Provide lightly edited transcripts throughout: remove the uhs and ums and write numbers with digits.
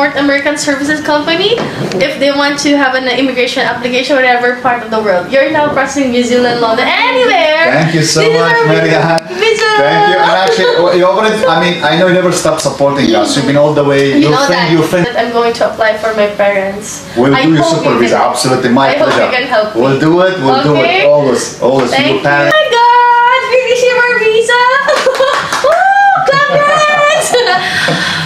North American Services Company if they want to have an immigration application whatever part of the world. You're now practicing New Zealand law anywhere. Thank you so much, Marianne. Thank you. And actually, you already, I mean, I know you never stopped supporting us. You've been all the way. You know that I'm going to apply for my parents. We'll do your super visa. Absolutely, my pleasure. I hope you can help me. We'll do it. We'll do it. Always. Thank you. Oh my God! Really super visa! Congrats!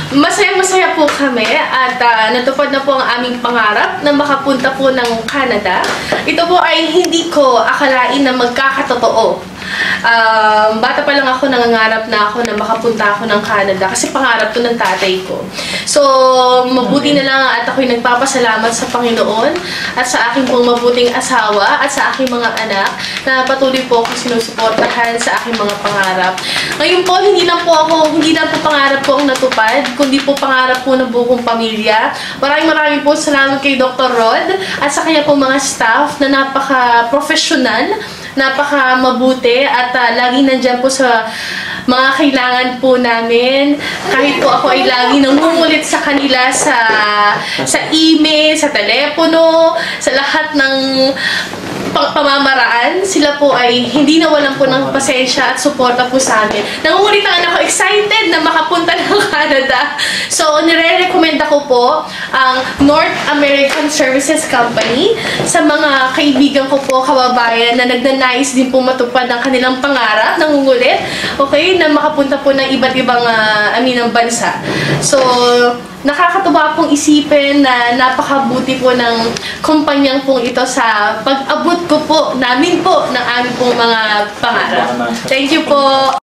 Masaya-masaya po kami at natupad na po ang aming pangarap na makapunta po ng Canada. Ito po ay hindi ko akalain na magkakatotoo. Bata pa lang ako, nangangarap na ako na makapunta ako ng Canada kasi pangarap to ng tatay ko. So, mabuti na lang at ako'y nagpapasalamat sa Panginoon at sa aking pong mabuting asawa at sa aking mga anak na patuloy po ako sinusuportahan sa aking mga pangarap. Ngayon po, hindi lang po pangarap po ang natupad, kundi po pangarap po ng buong pamilya. Maraming po salamat kay Dr. Rod at sa kanya po mga staff na napaka-professional, napaka-mabuti at lagi nandyan po sa mga kailangan po namin. Kahit po ako ay lagi nangungulit sa kanila sa email, sa telepono, sa lahat ng pamamaraan, sila po ay hindi nawalan po ng pasensya at suporta po sa amin. Nangungulit ang anak ko, excited na makapunta ng Canada. So, nire-recommend ako po ang North American Services Company sa mga kaibigan ko po, kababayan, na nagnanais din po matupad ang kanilang pangarap, nangungulit, okay, na makapunta po ng iba't ibang ng bansa. So, nakakatuwa pong isipin na napakabuti po ng kumpanyang pong ito sa pag-abot ko po, namin po, ng aming pong mga pangarap. Thank you po!